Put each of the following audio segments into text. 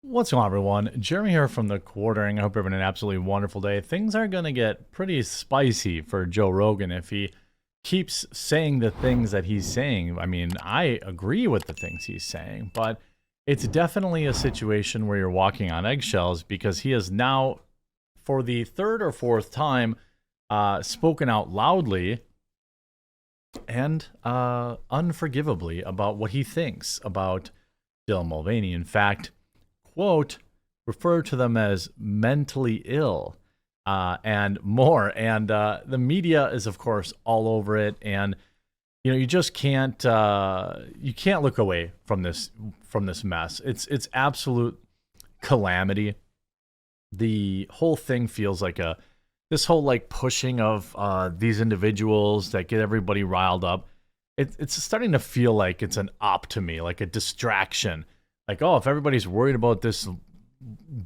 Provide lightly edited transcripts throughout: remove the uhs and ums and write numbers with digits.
What's going on, everyone? Jeremy here from the Quartering. I hope you're having an absolutely wonderful day. Things are going to get pretty spicy for Joe Rogan if he keeps saying the things that he's saying. I mean, I agree with the things he's saying, but it's definitely a situation where you're walking on eggshells because he has now, for the third or fourth time, spoken out loudly and unforgivably about what he thinks about Dylan Mulvaney. In fact, quote, refer to them as mentally ill and more. And the media is, of course, all over it. And you just can't look away from this mess. It's absolute calamity. The whole thing feels like this whole like pushing of these individuals that get everybody riled up. It's starting to feel like it's an op to me, like a distraction. Like, oh, if everybody's worried about this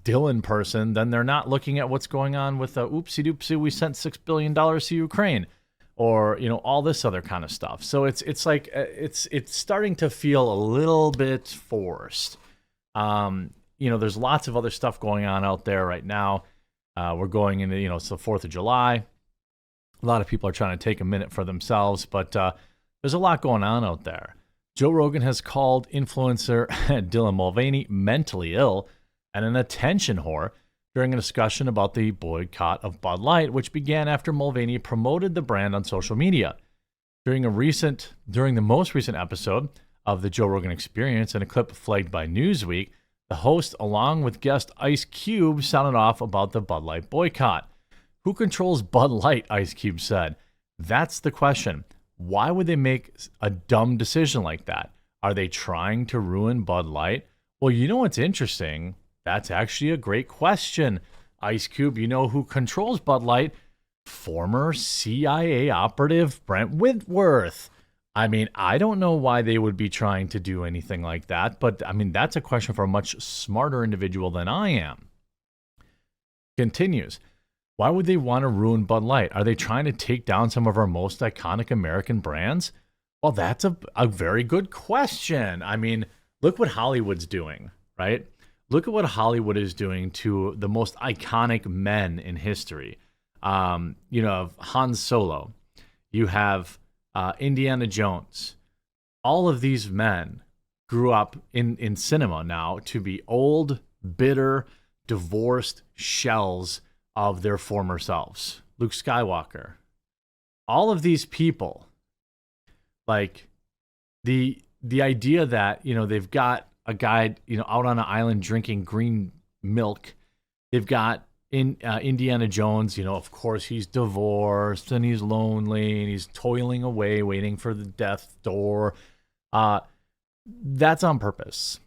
Dylan person, then they're not looking at what's going on with oopsie doopsie, we sent $6 billion to Ukraine, or all this other kind of stuff. So it's like it's starting to feel a little bit forced. There's lots of other stuff going on out there right now. We're going into it's the 4th of July. A lot of people are trying to take a minute for themselves, but there's a lot going on out there. Joe Rogan has called influencer Dylan Mulvaney mentally ill and an attention whore during a discussion about the boycott of Bud Light, which began after Mulvaney promoted the brand on social media. During the most recent episode of the Joe Rogan Experience, in a clip flagged by Newsweek, the host, along with guest Ice Cube, sounded off about the Bud Light boycott. Who controls Bud Light? Ice Cube said. That's the question. Why would they make a dumb decision like that? Are they trying to ruin Bud Light? Well, you know what's interesting? That's actually a great question. Ice Cube, you know who controls Bud Light? Former CIA operative Brent Whitworth. I mean, I don't know why they would be trying to do anything like that, but I mean, that's a question for a much smarter individual than I am. Continues. Why would they want to ruin Bud Light? Are they trying to take down some of our most iconic American brands? Well, that's a very good question. I mean, look what Hollywood's doing, right? Look at what Hollywood is doing to the most iconic men in history. Han Solo. You have Indiana Jones. All of these men grew up in cinema now to be old, bitter, divorced shells of their former selves. Luke Skywalker. All of these people, like the idea that, they've got a guy, out on an island drinking green milk. They've got Indiana Jones, of course he's divorced and he's lonely and he's toiling away waiting for the death door. That's on purpose.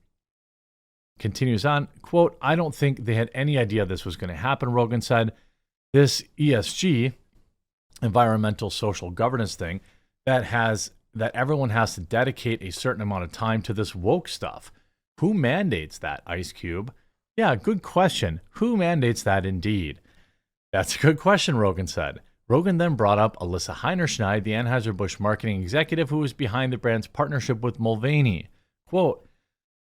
Continues on, quote, I don't think they had any idea this was going to happen, Rogan said. This ESG, environmental social governance thing, that everyone has to dedicate a certain amount of time to this woke stuff. Who mandates that, Ice Cube? Yeah, good question. Who mandates that indeed? That's a good question, Rogan said. Rogan then brought up Alyssa Heinerscheid, the Anheuser-Busch marketing executive who was behind the brand's partnership with Mulvaney. Quote,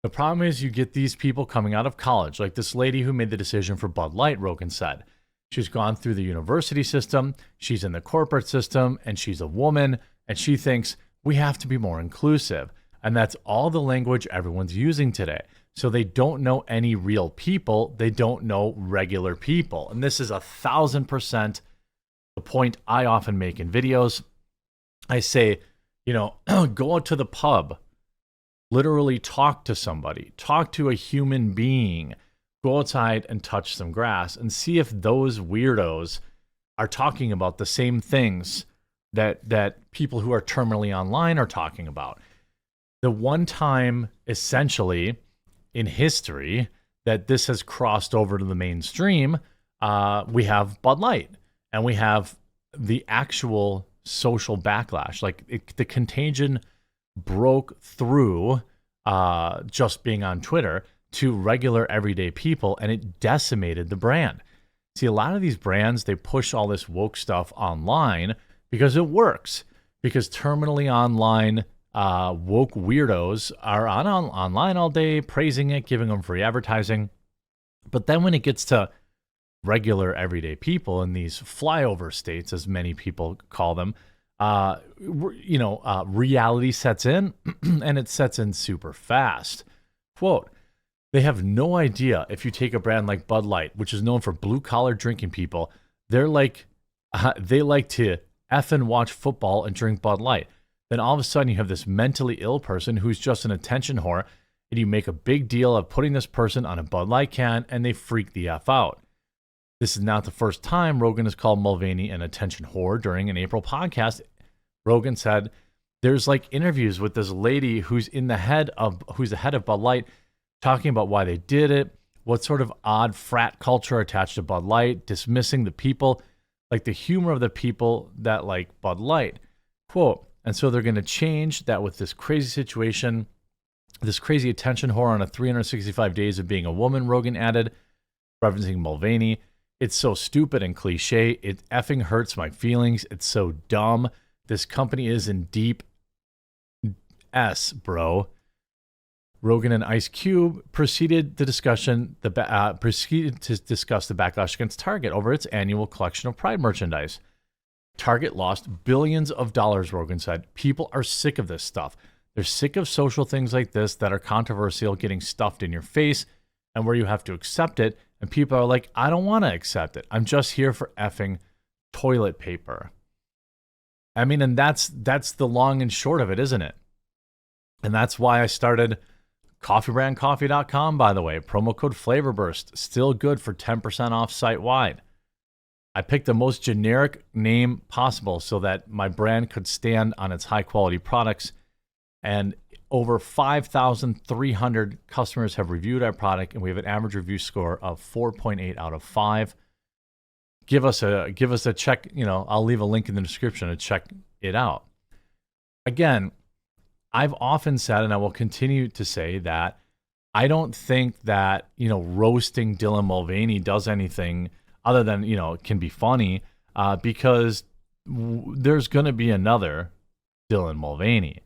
the problem is you get these people coming out of college, like this lady who made the decision for Bud Light, Rogan said. She's gone through the university system, she's in the corporate system, and she's a woman, and she thinks we have to be more inclusive. And that's all the language everyone's using today. So they don't know any real people. They don't know regular people. And this is 1,000% the point I often make in videos. I say, go out to the pub. Literally talk to somebody, talk to a human being, go outside and touch some grass and see if those weirdos are talking about the same things that people who are terminally online are talking about. The one time, essentially, in history that this has crossed over to the mainstream, we have Bud Light and we have the actual social backlash. Like the contagion broke through just being on Twitter to regular everyday people, and it decimated the brand. See, a lot of these brands, they push all this woke stuff online because it works. Because terminally online woke weirdos are online all day praising it, giving them free advertising. But then when it gets to regular everyday people in these flyover states, as many people call them, reality sets in and it sets in super fast. Quote, they have no idea if you take a brand like Bud Light, which is known for blue collar drinking people, they like to effing watch football and drink Bud Light. Then all of a sudden you have this mentally ill person who's just an attention whore, and you make a big deal of putting this person on a Bud Light can, and they freak the F out. This is not the first time Rogan has called Mulvaney an attention whore. During an April podcast, Rogan said there's like interviews with this lady who's the head of Bud Light, talking about why they did it, what sort of odd frat culture attached to Bud Light, dismissing the people, like the humor of the people that like Bud Light. Quote, and so they're going to change that with this crazy situation, this crazy attention whore on a 365 days of being a woman, Rogan added, referencing Mulvaney. It's so stupid and cliche. It effing hurts my feelings. It's so dumb. This company is in deep S, bro. Rogan and Ice Cube proceeded to discuss the backlash against Target over its annual collection of Pride merchandise. Target lost billions of dollars, Rogan said. People are sick of this stuff. They're sick of social things like this that are controversial getting stuffed in your face and where you have to accept it. And people are like, I don't want to accept it. I'm just here for effing toilet paper. I mean, and that's the long and short of it, isn't it? And that's why I started coffeebrandcoffee.com, by the way. Promo code FlavorBurst. Still good for 10% off site-wide. I picked the most generic name possible so that my brand could stand on its high-quality products. And over 5,300 customers have reviewed our product, and we have an average review score of 4.8 out of 5. Give us a check. I'll leave a link in the description to check it out. Again, I've often said, and I will continue to say, that I don't think that, roasting Dylan Mulvaney does anything other than, can be funny, because there's going to be another Dylan Mulvaney.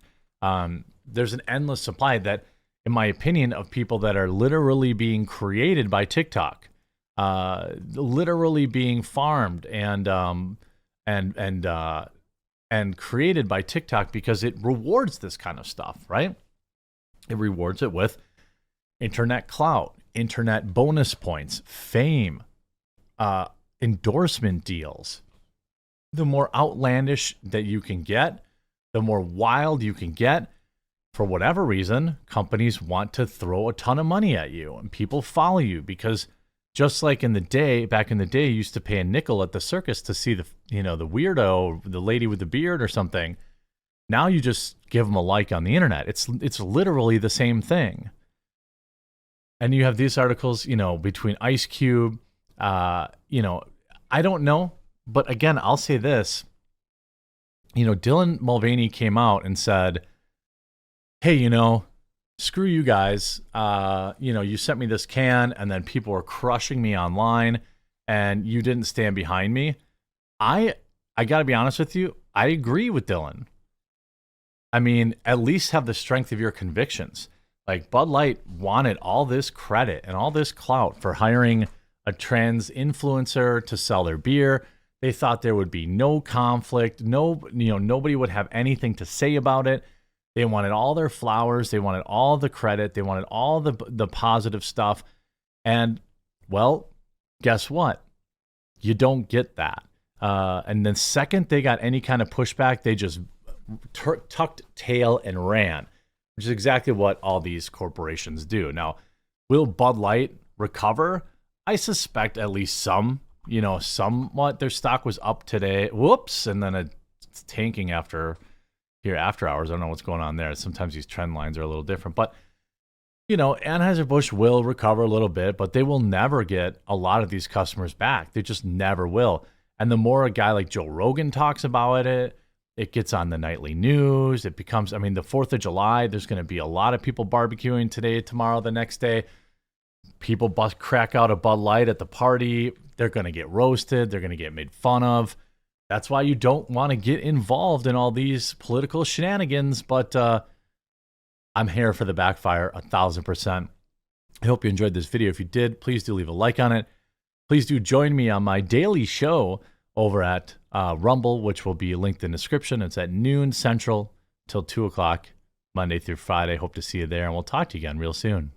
There's an endless supply that, in my opinion, of people that are literally being created by TikTok, literally being farmed and created by TikTok because it rewards this kind of stuff, right? It rewards it with internet clout, internet bonus points, fame, endorsement deals. The more outlandish that you can get, the more wild you can get. For whatever reason, companies want to throw a ton of money at you, and people follow you because just like back in the day, you used to pay a nickel at the circus to see the weirdo, the lady with the beard or something. Now you just give them a like on the internet. It's literally the same thing. And you have these articles, between Ice Cube, I don't know, but again, I'll say this. Dylan Mulvaney came out and said, hey, screw you guys. You sent me this can and then people were crushing me online and you didn't stand behind me. I got to be honest with you. I agree with Dylan. I mean, at least have the strength of your convictions. Like Bud Light wanted all this credit and all this clout for hiring a trans influencer to sell their beer. They thought there would be no conflict. Nobody would have anything to say about it. They wanted all their flowers. They wanted all the credit. They wanted all the positive stuff. And, well, guess what? You don't get that. And the second they got any kind of pushback, they just tucked tail and ran, which is exactly what all these corporations do. Now, will Bud Light recover? I suspect at least somewhat. Their stock was up today. Whoops. And then it's tanking after hours. I don't know what's going on there. Sometimes these trend lines are a little different, but Anheuser-Busch will recover a little bit, but they will never get a lot of these customers back. They just never will. And the more a guy like Joe Rogan talks about it, it gets on the nightly news. It becomes, the 4th of July, there's going to be a lot of people barbecuing today, tomorrow, the next day. People crack out a Bud Light at the party. They're going to get roasted. They're going to get made fun of. That's why you don't want to get involved in all these political shenanigans, but I'm here for the backfire 1,000%. I hope you enjoyed this video. If you did, please do leave a like on it. Please do join me on my daily show over at Rumble, which will be linked in the description. It's at noon Central till 2 o'clock, Monday through Friday. Hope to see you there, and we'll talk to you again real soon.